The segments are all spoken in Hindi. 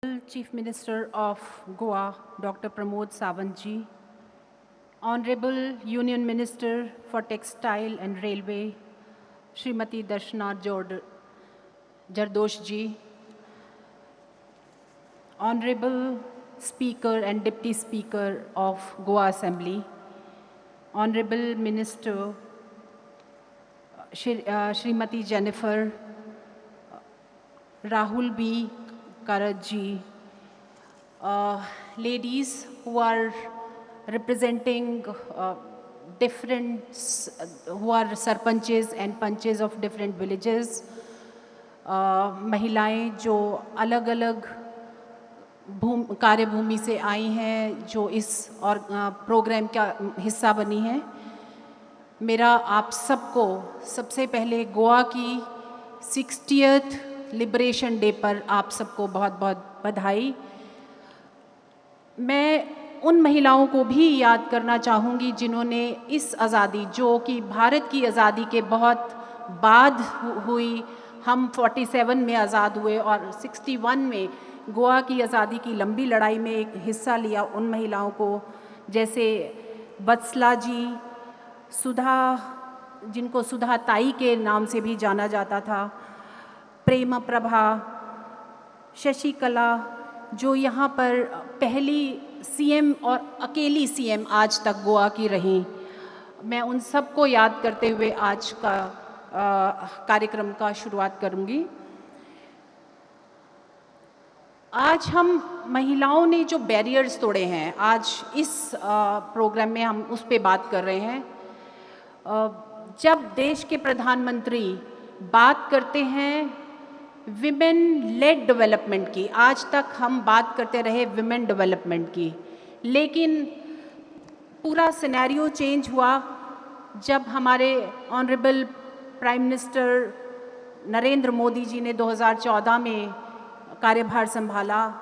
Chief Minister of Goa, Dr. Pramod Sawant ji, Honorable Union Minister for Textile and Railway, Srimati Darshana Jardosh ji, Honorable Speaker and Deputy Speaker of Goa Assembly, Honorable Minister Srimati Jennifer Rahul B. Karat ji, ladies who are representing who are sarpanches and panches of different villages, महिलाएं जो अलग अलग कार्यभूमि से आई हैं, जो इस और प्रोग्राम का हिस्सा बनी हैं, मेरा आप सबको सबसे पहले गोवा की 60th लिबरेशन डे पर आप सबको बहुत बहुत बधाई। मैं उन महिलाओं को भी याद करना चाहूँगी जिन्होंने इस आज़ादी, जो कि भारत की आज़ादी के बहुत बाद हुई, हम 47 में आज़ाद हुए और 61 में गोवा की आज़ादी की लंबी लड़ाई में एक हिस्सा लिया, उन महिलाओं को, जैसे वत्सला जी, सुधा, जिनको सुधा ताई के नाम से भी जाना जाता था, प्रेम प्रभा, शशिकला, जो यहाँ पर पहली सीएम और अकेली सीएम आज तक गोवा की रहीं। मैं उन सबको याद करते हुए आज का कार्यक्रम का शुरुआत करूँगी। आज हम महिलाओं ने जो बैरियर्स तोड़े हैं, आज इस प्रोग्राम में हम उस पे बात कर रहे हैं। जब देश के प्रधानमंत्री बात करते हैं विमेन लेड डेवलपमेंट की, आज तक हम बात करते रहे विमेन डेवलपमेंट की, लेकिन पूरा सिनेरियो चेंज हुआ जब हमारे honourable prime minister Narendra Modi ji ने 2014 में कार्यभार संभाला।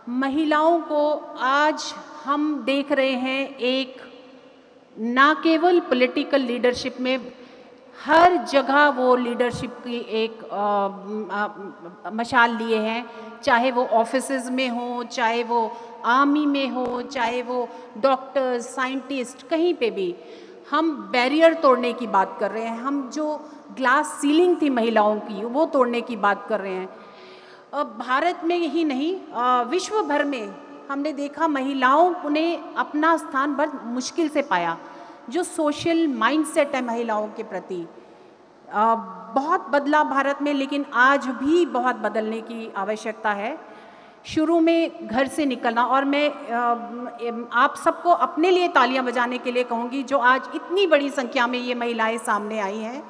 महिलाओं को आज हम देख रहे हैं एक ना केवल पॉलिटिकल लीडरशिप में, हर जगह वो लीडरशिप की एक मशाल लिए हैं, चाहे वो ऑफिसेज में हो, चाहे वो आर्मी में हो, चाहे वो डॉक्टर्स, साइंटिस्ट, कहीं पे भी हम बैरियर तोड़ने की बात कर रहे हैं। हम जो ग्लास सीलिंग थी महिलाओं की, वो तोड़ने की बात कर रहे हैं। भारत में ही नहीं, विश्व भर में हमने देखा महिलाओं ने अपना स्थान बहुत मुश्किल से पाया। जो सोशल माइंडसेट है महिलाओं के प्रति, बहुत बदला भारत में, लेकिन आज भी बहुत बदलने की आवश्यकता है। शुरू में घर से निकलना, और मैं आप सबको अपने लिए तालियां बजाने के लिए कहूँगी जो आज इतनी बड़ी संख्या में ये महिलाएं सामने आई हैं।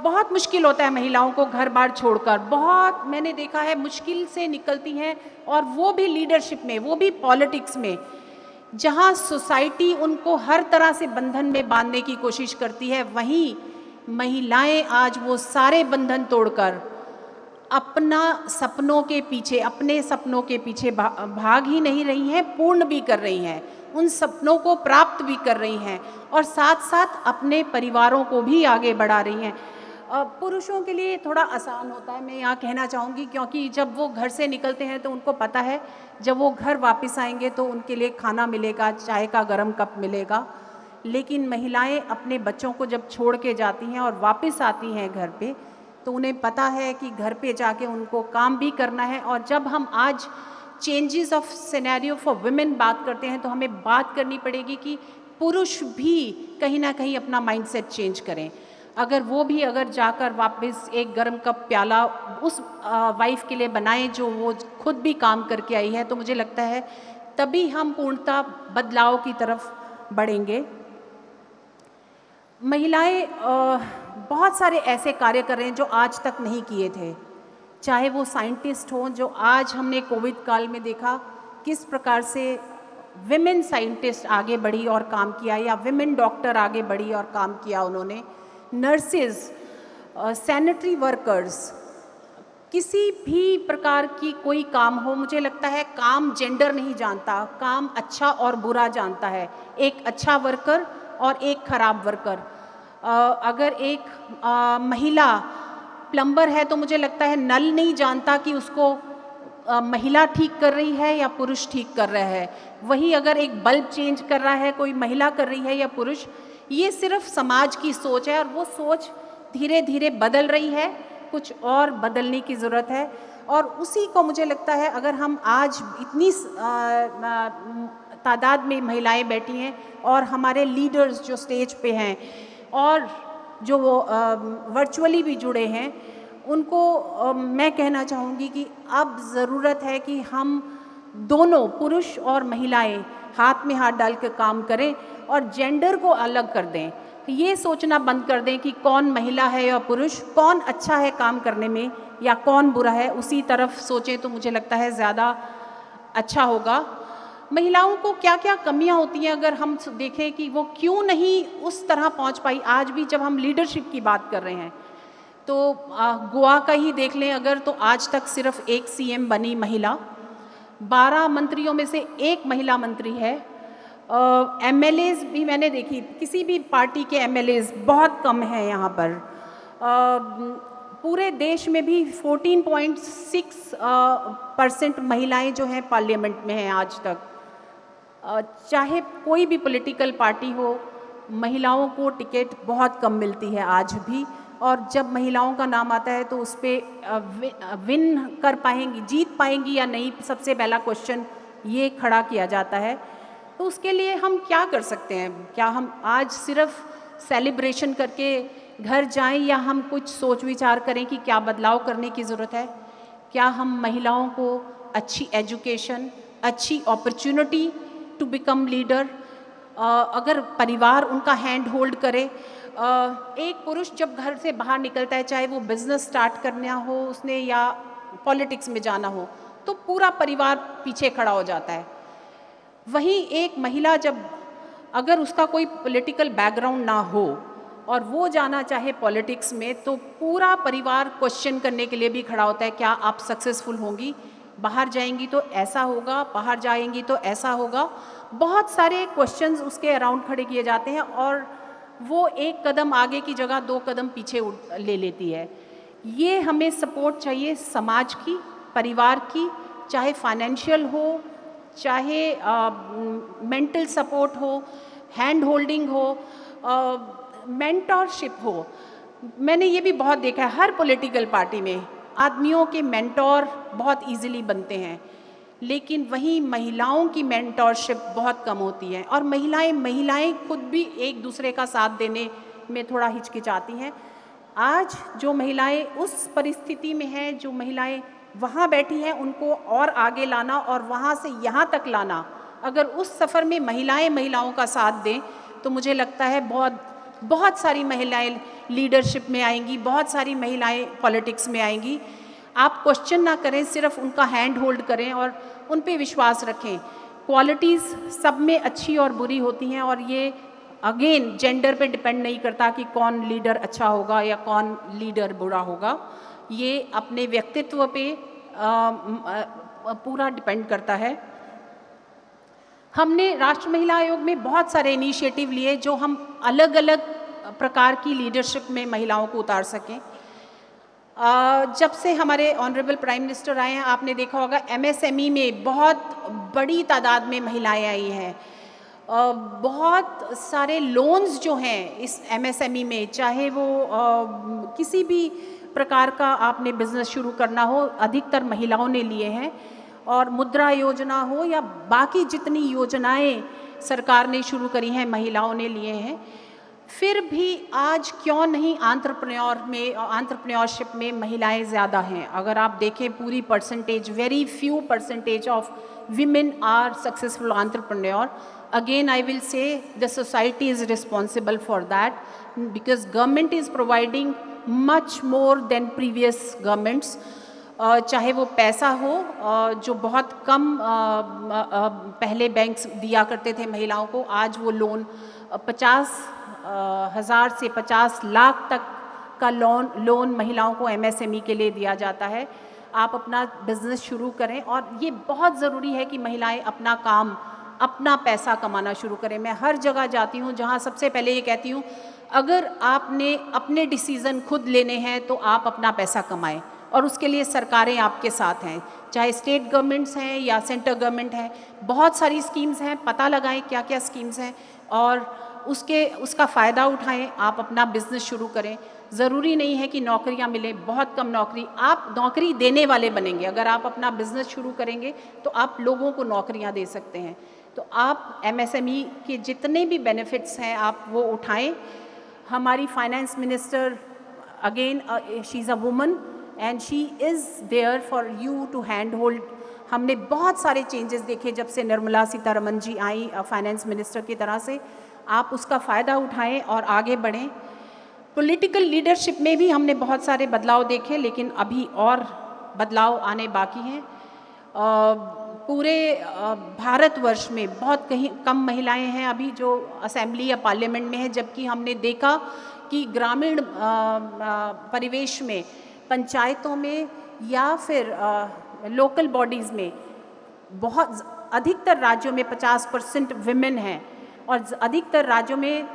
बहुत मुश्किल होता है महिलाओं को घर बार छोड़कर, बहुत मैंने देखा है मुश्किल से निकलती हैं, और वो भी लीडरशिप में, वो भी पॉलिटिक्स में, जहाँ सोसाइटी उनको हर तरह से बंधन में बांधने की कोशिश करती है, वहीं महिलाएं आज वो सारे बंधन तोड़कर अपने सपनों के पीछे भाग ही नहीं रही हैं, पूर्ण भी कर रही हैं, उन सपनों को प्राप्त भी कर रही हैं, और साथ साथ अपने परिवारों को भी आगे बढ़ा रही हैं। पुरुषों के लिए थोड़ा आसान होता है, मैं यहाँ कहना चाहूँगी, क्योंकि जब वो घर से निकलते हैं तो उनको पता है जब वो घर वापस आएंगे तो उनके लिए खाना मिलेगा, चाय का गर्म कप मिलेगा। लेकिन महिलाएं अपने बच्चों को जब छोड़ के जाती हैं और वापस आती हैं घर पे, तो उन्हें पता है कि घर पे जाके उनको काम भी करना है। और जब हम आज changes of scenario for women बात करते हैं, तो हमें बात करनी पड़ेगी कि पुरुष भी कहीं ना कहीं अपना माइंडसेट चेंज करें। अगर जाकर वापस एक गर्म कप प्याला उस वाइफ के लिए बनाएं जो वो खुद भी काम करके आई है, तो मुझे लगता है तभी हम पूर्णतः बदलाव की तरफ बढ़ेंगे। महिलाएं बहुत सारे ऐसे कार्य कर रहे हैं जो आज तक नहीं किए थे, चाहे वो साइंटिस्ट हों, जो आज हमने कोविड काल में देखा किस प्रकार से विमेन साइंटिस्ट आगे बढ़ी और काम किया, या विमेन डॉक्टर आगे बढ़ी और काम किया उन्होंने, नर्सेज, सैनिटरी वर्कर्स, किसी भी प्रकार की कोई काम हो, मुझे लगता है काम जेंडर नहीं जानता, काम अच्छा और बुरा जानता है। एक अच्छा वर्कर और एक खराब वर्कर। अगर एक महिला प्लम्बर है तो मुझे लगता है नल नहीं जानता कि उसको महिला ठीक कर रही है या पुरुष ठीक कर रहा है, वही अगर एक बल्ब चेंज कर रहा है कोई महिला कर रही है या पुरुष, ये सिर्फ समाज की सोच है और वो सोच धीरे धीरे बदल रही है, कुछ और बदलने की ज़रूरत है। और उसी को मुझे लगता है अगर हम आज इतनी तादाद में महिलाएं बैठी हैं और हमारे लीडर्स जो स्टेज पे हैं और जो वो वर्चुअली भी जुड़े हैं, उनको मैं कहना चाहूँगी कि अब ज़रूरत है कि हम दोनों पुरुष और महिलाएं हाथ में हाथ डाल कर काम करें और जेंडर को अलग कर दें। ये सोचना बंद कर दें कि कौन महिला है या पुरुष, कौन अच्छा है काम करने में या कौन बुरा है, उसी तरफ सोचें तो मुझे लगता है ज़्यादा अच्छा होगा। महिलाओं को क्या क्या कमियां होती हैं अगर हम देखें कि वो क्यों नहीं उस तरह पहुंच पाई। आज भी जब हम लीडरशिप की बात कर रहे हैं तो गोवा का ही देख लें अगर, तो आज तक सिर्फ एक सीएम बनी महिला, 12 मंत्रियों में से एक महिला मंत्री है। एमएलएज भी मैंने देखी, किसी भी पार्टी के एमएलएज बहुत कम हैं यहाँ पर। पूरे देश में भी 14.6% महिलाएं जो हैं पार्लियामेंट में हैं आज तक। चाहे कोई भी पॉलिटिकल पार्टी हो, महिलाओं को टिकट बहुत कम मिलती है आज भी, और जब महिलाओं का नाम आता है तो उस पर विन कर पाएंगी, जीत पाएंगी या नहीं, सबसे पहला क्वेश्चन ये खड़ा किया जाता है। तो उसके लिए हम क्या कर सकते हैं? क्या हम आज सिर्फ सेलिब्रेशन करके घर जाएं या हम कुछ सोच विचार करें कि क्या बदलाव करने की ज़रूरत है? क्या हम महिलाओं को अच्छी एजुकेशन, अच्छी अपॉर्चुनिटी टू बिकम लीडर, अगर परिवार उनका हैंड होल्ड करे, एक पुरुष जब घर से बाहर निकलता है, चाहे वो बिजनेस स्टार्ट करना हो उसने या पॉलिटिक्स में जाना हो, तो पूरा परिवार पीछे खड़ा हो जाता है। वहीं एक महिला जब, अगर उसका कोई पॉलिटिकल बैकग्राउंड ना हो और वो जाना चाहे पॉलिटिक्स में, तो पूरा परिवार क्वेश्चन करने के लिए भी खड़ा होता है, क्या आप सक्सेसफुल होंगी? बाहर जाएंगी तो ऐसा होगा, बाहर जाएंगी तो ऐसा होगा। बहुत सारे क्वेश्चंस उसके अराउंड खड़े किए जाते हैं और वो एक कदम आगे की जगह 2 कदम पीछे ले लेती है। ये हमें सपोर्ट चाहिए समाज की, परिवार की, चाहे फाइनेंशियल हो, चाहे मेंटल सपोर्ट हो, हैंड होल्डिंग हो, मेंटरशिप हो। मैंने ये भी बहुत देखा है, हर पॉलिटिकल पार्टी में आदमियों के मेंटोर बहुत इजीली बनते हैं, लेकिन वहीं महिलाओं की मेंटोरशिप बहुत कम होती है और महिलाएं खुद भी एक दूसरे का साथ देने में थोड़ा हिचकिचाती हैं। आज जो महिलाएं उस परिस्थिति में हैं, जो महिलाएं वहाँ बैठी हैं, उनको और आगे लाना और वहाँ से यहाँ तक लाना, अगर उस सफ़र में महिलाओं का साथ दें तो मुझे लगता है बहुत सारी महिलाएं लीडरशिप में आएंगी, बहुत सारी महिलाएं पॉलिटिक्स में आएंगी। आप क्वेश्चन ना करें, सिर्फ उनका हैंड होल्ड करें और उन पे विश्वास रखें। क्वालिटीज़ सब में अच्छी और बुरी होती हैं और ये अगेन जेंडर पे डिपेंड नहीं करता कि कौन लीडर अच्छा होगा या कौन लीडर बुरा होगा। ये अपने व्यक्तित्व पे पूरा डिपेंड करता है। हमने राष्ट्रीय महिला आयोग में बहुत सारे इनिशिएटिव लिए जो हम अलग अलग प्रकार की लीडरशिप में महिलाओं को उतार सकें। जब से हमारे ऑनरेबल प्राइम मिनिस्टर आए हैं, आपने देखा होगा एमएसएमई में बहुत बड़ी तादाद में महिलाएं आई हैं। बहुत सारे लोन्स जो हैं इस एमएसएमई में, चाहे वो किसी भी प्रकार का आपने बिजनेस शुरू करना हो, अधिकतर महिलाओं ने लिए हैं। और मुद्रा योजना हो या बाकी जितनी योजनाएं सरकार ने शुरू करी हैं, महिलाओं ने लिए हैं। फिर भी आज क्यों नहीं एंटरप्रेन्योरशिप में महिलाएं ज़्यादा हैं? अगर आप देखें पूरी percentage, very few percentage of women are successful entrepreneur. Again, I will say the society is responsible for that because government is providing much more than previous governments. चाहे वो पैसा हो जो बहुत कम पहले बैंक्स दिया करते थे महिलाओं को, आज वो लोन 50,000 से 50 लाख तक का लोन महिलाओं को एमएसएमई के लिए दिया जाता है। आप अपना बिजनेस शुरू करें और ये बहुत ज़रूरी है कि महिलाएं अपना काम, अपना पैसा कमाना शुरू करें। मैं हर जगह जाती हूँ जहाँ सबसे पहले ये कहती हूँ, अगर आपने अपने डिसीज़न खुद लेने हैं तो आप अपना पैसा कमाएं। और उसके लिए सरकारें आपके साथ हैं, चाहे स्टेट गवर्नमेंट्स हैं या सेंट्रल गवर्नमेंट है। बहुत सारी स्कीम्स हैं, पता लगाएं क्या क्या स्कीम्स हैं और उसका फ़ायदा उठाएं, आप अपना बिजनेस शुरू करें। ज़रूरी नहीं है कि नौकरियां मिलें, बहुत कम नौकरी, आप नौकरी देने वाले बनेंगे। अगर आप अपना बिजनेस शुरू करेंगे तो आप लोगों को नौकरियां दे सकते हैं। तो आप MSME के जितने भी बेनिफिट्स हैं आप वो उठाएं। हमारी finance minister again she is a woman and she is there for you to hand hold. हमने बहुत सारे चेंजेस देखे जब से निर्मला सीतारमन जी आई फाइनेंस मिनिस्टर की तरह से। आप उसका फ़ायदा उठाएं और आगे बढ़ें। पॉलिटिकल लीडरशिप में भी हमने बहुत सारे बदलाव देखे, लेकिन अभी और बदलाव आने बाकी हैं। पूरे भारतवर्ष में बहुत कम महिलाएं हैं अभी जो असेंबली या पार्लियामेंट में हैं, जबकि हमने देखा कि ग्रामीण परिवेश में, पंचायतों में या फिर लोकल बॉडीज़ में बहुत अधिकतर राज्यों में 50% विमेन हैं और अधिकतर राज्यों में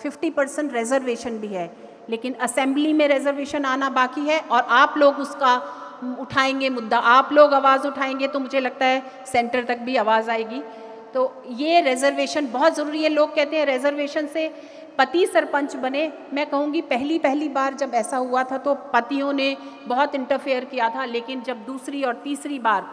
50% रिजर्वेशन भी है। लेकिन असेंबली में रिजर्वेशन आना बाकी है और आप लोग उसका उठाएंगे मुद्दा, आप लोग आवाज़ उठाएंगे तो मुझे लगता है सेंटर तक भी आवाज़ आएगी। तो ये रिजर्वेशन बहुत ज़रूरी है। लोग कहते हैं रिजर्वेशन से पति सरपंच बने। मैं कहूँगी पहली बार जब ऐसा हुआ था तो पतियों ने बहुत इंटरफेयर किया था, लेकिन जब दूसरी और तीसरी बार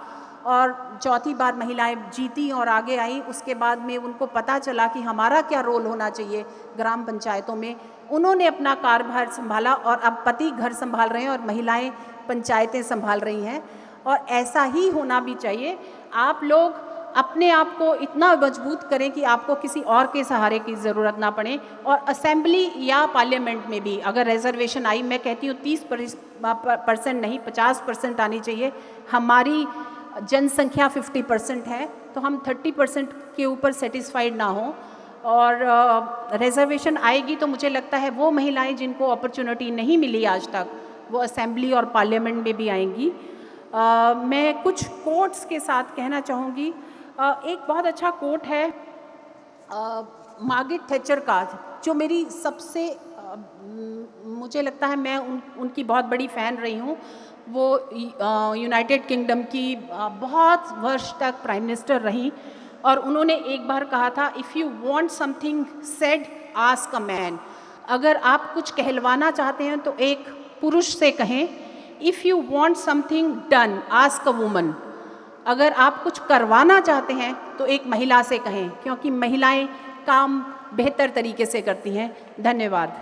और चौथी बार महिलाएं जीती और आगे आई, उसके बाद में उनको पता चला कि हमारा क्या रोल होना चाहिए ग्राम पंचायतों में। उन्होंने अपना कार्यभार संभाला और अब पति घर संभाल रहे हैं और महिलाएं पंचायतें संभाल रही हैं। और ऐसा ही होना भी चाहिए। आप लोग अपने आप को इतना मजबूत करें कि आपको किसी और के सहारे की ज़रूरत ना पड़े। और असेंबली या पार्लियामेंट में भी अगर रिजर्वेशन आई, मैं कहती हूँ 30% नहीं 50% आनी चाहिए। हमारी जनसंख्या 50% है तो हम 30% के ऊपर सेटिस्फाइड ना हो। और रिजर्वेशन आएगी तो मुझे लगता है वो महिलाएं जिनको अपॉर्चुनिटी नहीं मिली आज तक, वो असेंबली और पार्लियामेंट में भी आएंगी। मैं कुछ कोट्स के साथ कहना चाहूँगी। एक बहुत अच्छा कोट है मार्गरेट थैचर का, जो मेरी सबसे मुझे लगता है मैं उनकी बहुत बड़ी फ़ैन रही हूँ। वो यूनाइटेड किंगडम की बहुत वर्ष तक प्राइम मिनिस्टर रही और उन्होंने एक बार कहा था, if you want something said ask a man. अगर आप कुछ कहलवाना चाहते हैं तो एक पुरुष से कहें। If you want something done ask a woman. अगर आप कुछ करवाना चाहते हैं तो एक महिला से कहें, क्योंकि महिलाएं काम बेहतर तरीके से करती हैं। धन्यवाद।